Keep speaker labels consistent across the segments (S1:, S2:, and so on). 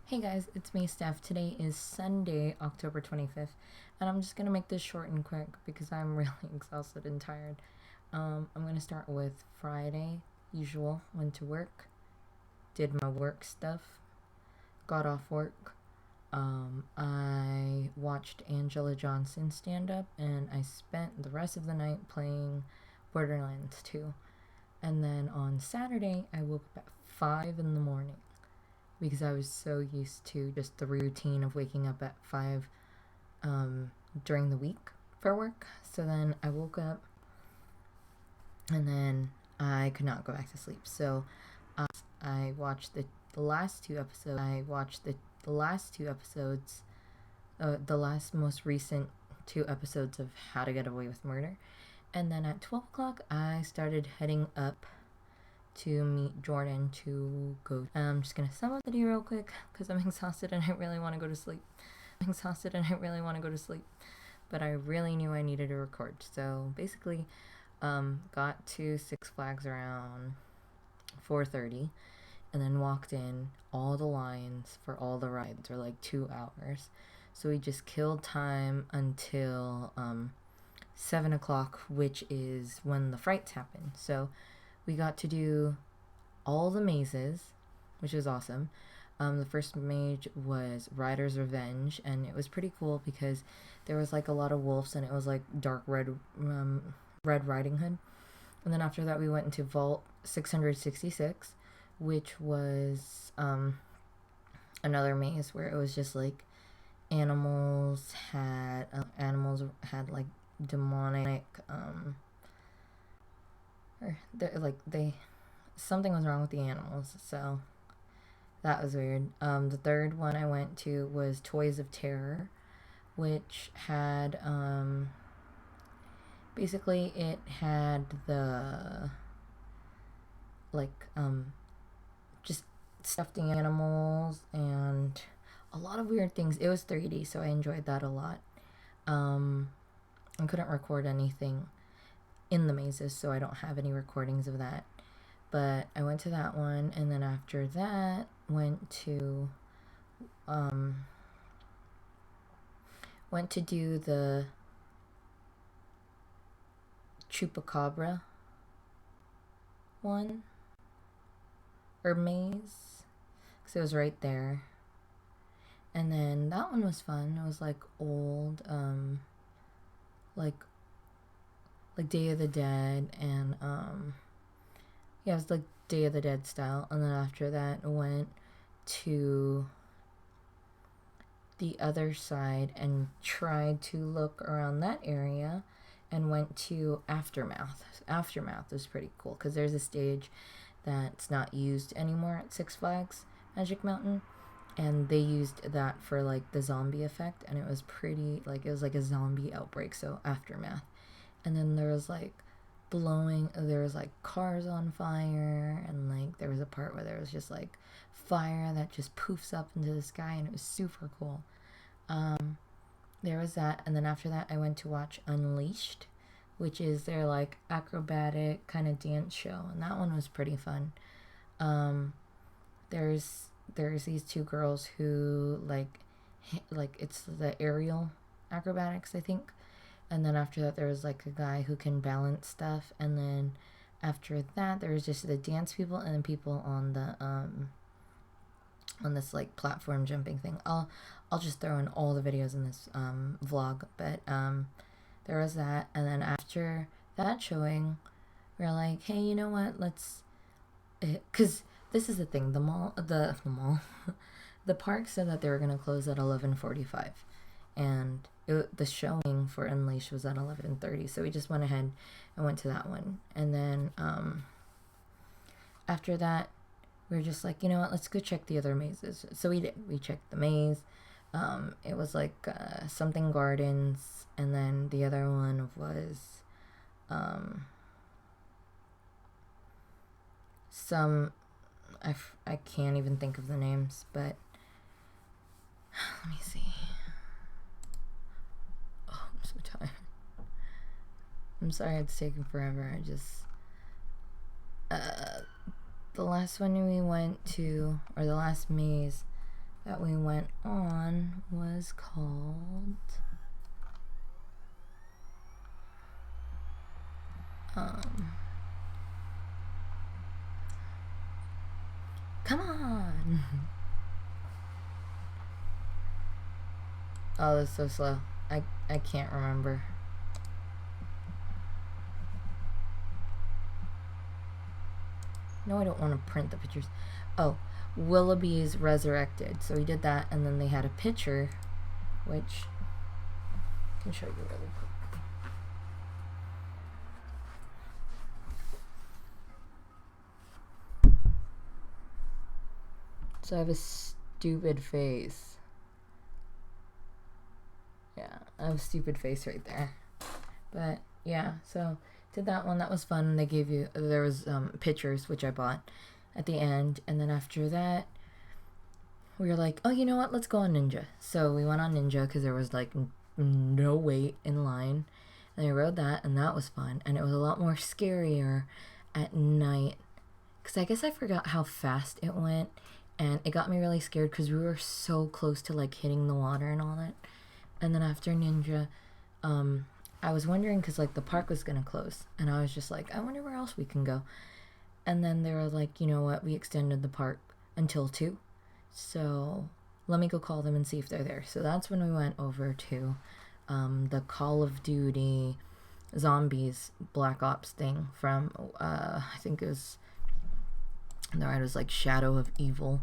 S1: Hey guys, it's me, Steph. Today is Sunday, October 25th, and I'm just gonna make this short and quick because I'm really exhausted and tired. I'm gonna start with Friday. Usual, went to work, did my work stuff, got off work. I watched Angela Johnson stand up, and I spent the rest of the night playing Borderlands 2. And then on Saturday, I woke up at 5 in the morning because I was so used to just the routine of waking up at 5 during the week for work. So then I woke up and then I could not go back to sleep. So I watched the last two episodes. The last most recent two episodes of How to Get Away with Murder. And then at 12 o'clock, I started heading up to meet Jordan to go. I'm just gonna sum up the day real quick because I'm exhausted and I really want to go to sleep. But I really knew I needed to record. So basically, got to Six Flags around 4:30, and then walked in. All the lines for all the rides are like 2 hours, so we just killed time until 7 o'clock, which is when the frights happen. So we got to do all the mazes, which was awesome. The first maze was Rider's Revenge, and it was pretty cool because there was like a lot of wolves, and it was like dark red, Red Riding Hood. And then after that, we went into Vault 666, which was another maze where it was just like animals had like demonic something was wrong with the animals, so that was weird. The third one I went to was Toys of Terror, which had basically it had the just stuffed animals and a lot of weird things. It was 3D, so I enjoyed that a lot. I couldn't record anything in the mazes, so I don't have any recordings of that. But I went to that one, and then after that went to do the Chupacabra one or maze, because it was right there. And then that one was fun. It was like old like Day of the Dead, and yeah, it was like Day of the Dead style. And then after that went to the other side and tried to look around that area, and went to Aftermath. Aftermath was pretty cool because there's a stage that's not used anymore at Six Flags Magic Mountain, and they used that for like the zombie effect, and it was pretty, like, it was like a zombie outbreak, so Aftermath. And then there was like cars on fire, and like there was a part where there was just like fire that just poofs up into the sky, and it was super cool. There was that, and then after that I went to watch Unleashed, which is their like acrobatic kind of dance show, and that one was pretty fun. There's these two girls who like it's the aerial acrobatics, I think. And then after that there was like a guy who can balance stuff, and then after that there was just the dance people, and then people on the on this like platform jumping thing. I'll just throw in all the videos in this vlog, but there was that. And then after that showing, we are like, hey, you know what, let's, because this is the thing, the mall the park said that they were going to close at 11:45, and the showing for Unleashed was at 11:30, so we just went ahead and went to that one. And then after that we were just like, you know what, let's go check the other mazes. So we did. We checked the maze. It was like something gardens, and then the other one was some, I can't even think of the names, but let me see. Oh, I'm so tired. I'm sorry it's taking forever. I just the last one we went to, or the last maze that we went on was called come on. Oh, that's so slow. I can't remember. No, I don't want to print the pictures. Oh, Willoughby's Resurrected. So we did that, and then they had a picture, which I can show you really quick. So I have a stupid face. Yeah, I have a stupid face right there. But yeah, so did that one. That was fun. They gave you, there was pictures, which I bought at the end. And then after that, we were like, oh, you know what? Let's go on Ninja. So we went on Ninja because there was like no wait in line. And I rode that, and that was fun. And it was a lot more scarier at night because I guess I forgot how fast it went. And it got me really scared because we were so close to like hitting the water and all that. And then after Ninja, I was wondering because like the park was gonna close, and I was just like, I wonder where else we can go. And then they were like, you know what, we extended the park until 2, so let me go call them and see if they're there. So that's when we went over to the Call of Duty Zombies Black Ops thing from I think it was, the ride was like Shadows of Evil.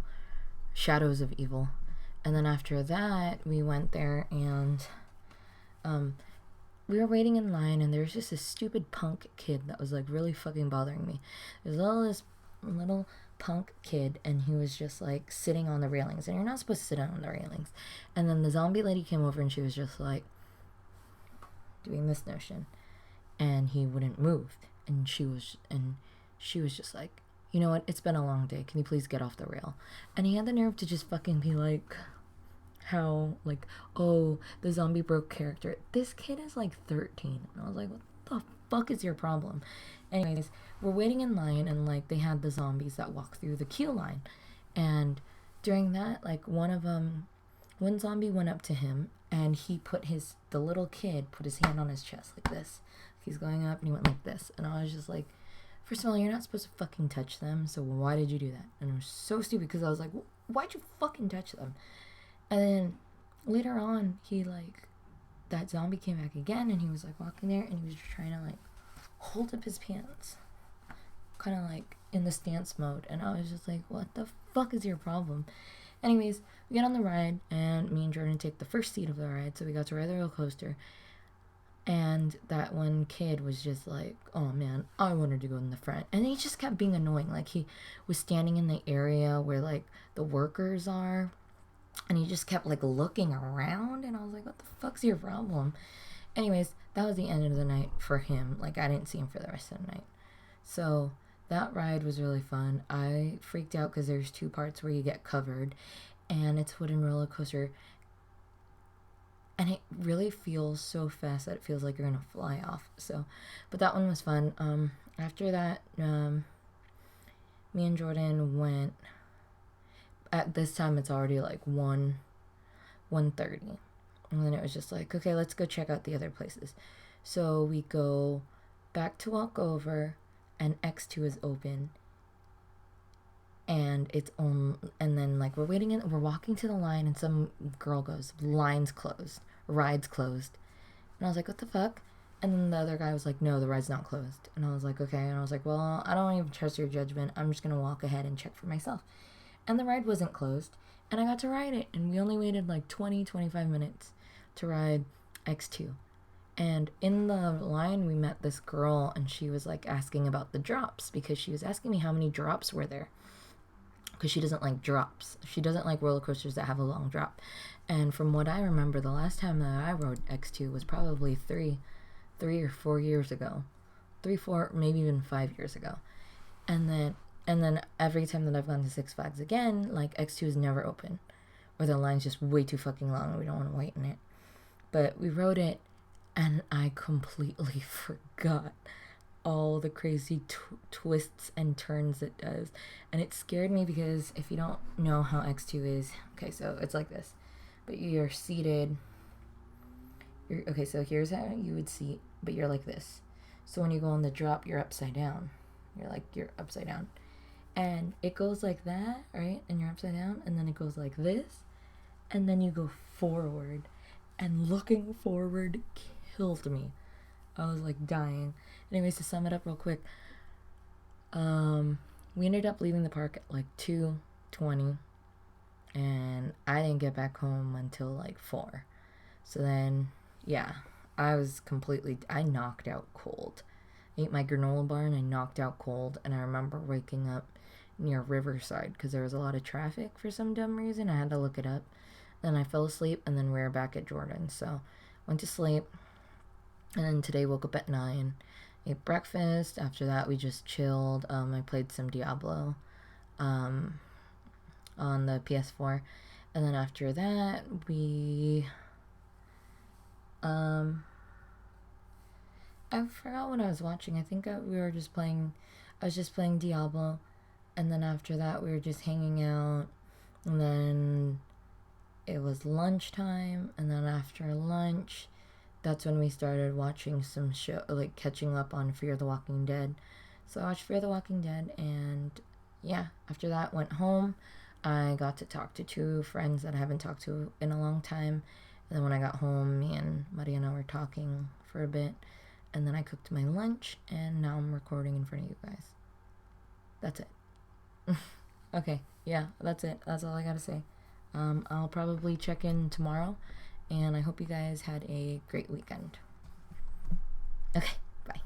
S1: And then after that, we went there, and we were waiting in line, and there was just this stupid punk kid that was like really fucking bothering me. There's this little punk kid, and he was just like sitting on the railings, and you're not supposed to sit on the railings. And then the zombie lady came over, and she was just like doing this notion, and he wouldn't move, and she was just like, you know what, it's been a long day, can you please get off the rail? And he had the nerve to just fucking be like, how, like, oh, the zombie broke character. This kid is like 13. And I was like, what the fuck is your problem? Anyways, we're waiting in line, and like they had the zombies that walk through the queue line. And during that, like one zombie went up to him, and the little kid put his hand on his chest like this. He's going up, and he went like this. And I was just like, first of all, you're not supposed to fucking touch them, so why did you do that? And it was so stupid because I was like, why'd you fucking touch them? And then later on, that zombie came back again, and he was like walking there, and he was just trying to like hold up his pants, kind of like in the stance mode. And I was just like, what the fuck is your problem? Anyways, we get on the ride, and me and Jordan take the first seat of the ride, so we got to ride the roller coaster. And that one kid was just like, oh man, I wanted to go in the front. And he just kept being annoying. Like, he was standing in the area where like the workers are, and he just kept like looking around, and I was like, what the fuck's your problem? Anyways, that was the end of the night for him. Like, I didn't see him for the rest of the night. So that ride was really fun. I freaked out because there's 2 parts where you get covered, and it's a wooden roller coaster, and it really feels so fast that it feels like you're gonna fly off. So, but that one was fun. After that, me and Jordan went. At this time, it's already like 1:30, and then it was just like, okay, let's go check out the other places. So we go back to walk over, and X2 is open, and it's on. And then like we're walking to the line, and some girl goes, "Line's closed, ride's closed," and I was like, what the fuck? And then the other guy was like, no, the ride's not closed. And I was like, okay. And I was like, well, I don't even trust your judgment. I'm just gonna walk ahead and check for myself. And the ride wasn't closed, and I got to ride it, and we only waited like 25 minutes to ride X2. And in the line, we met this girl, and she was like asking about the drops, because she was asking me how many drops were there, because she doesn't like drops. She doesn't like roller coasters that have a long drop. And from what I remember, the last time that I rode X2 was probably 3 or 4 years ago. 3, 4, maybe even 5 years ago. And then every time that I've gone to Six Flags again, like, X2 is never open, or the line's just way too fucking long and we don't want to wait in it. But we rode it, and I completely forgot all the crazy twists and turns it does. And it scared me because if you don't know how X2 is, okay, so it's like this, but you're seated. Okay, so here's how you would seat, but you're like this. So when you go on the drop, you're upside down. You're upside down. And it goes like that, right? And you're upside down, and then it goes like this, and then you go forward. And looking forward killed me. I was like dying. Anyways, to sum it up real quick, we ended up leaving the park at like 2:20, and I didn't get back home until like 4. So then, yeah, I knocked out cold. I ate my granola bar and I knocked out cold, and I remember waking up near Riverside because there was a lot of traffic for some dumb reason. I had to look it up. Then I fell asleep, and then we were back at Jordan. So went to sleep, and then today woke up at 9, ate breakfast. After that, we just chilled. I played some Diablo on the PS4, and then after that, we I forgot what I was watching. I think we were just playing. I was just playing Diablo, and then after that, we were just hanging out, and then it was lunchtime, and then after lunch, that's when we started watching some show, like catching up on Fear the Walking Dead. So I watched Fear the Walking Dead, and yeah, after that, went home. I got to talk to 2 friends that I haven't talked to in a long time. And then when I got home, me and Mariana were talking for a bit, and then I cooked my lunch, and now I'm recording in front of you guys. That's it. Okay, yeah, that's it. That's all I gotta say. I'll probably check in tomorrow, and I hope you guys had a great weekend. Okay, bye.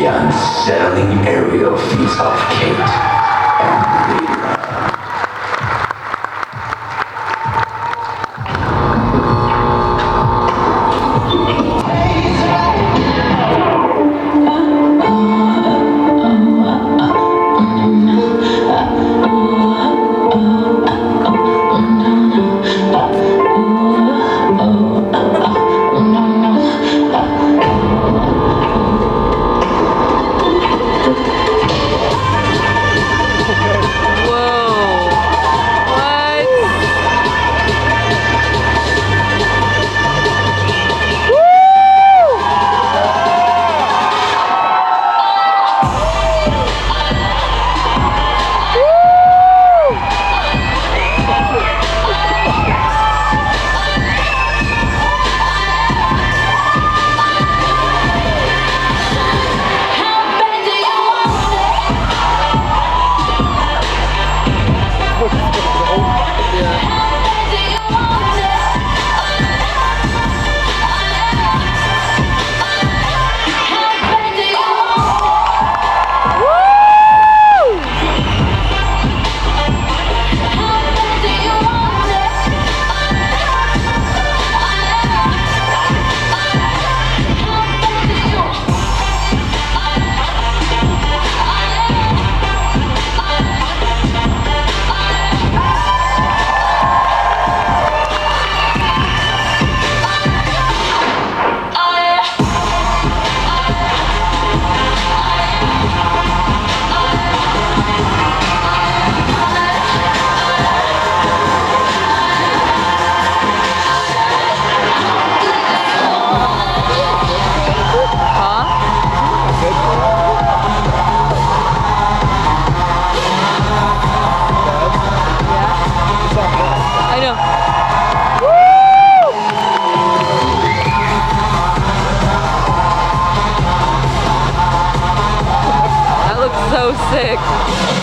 S2: Unsettling aerial feats of Kate and Lyra.
S3: so sick.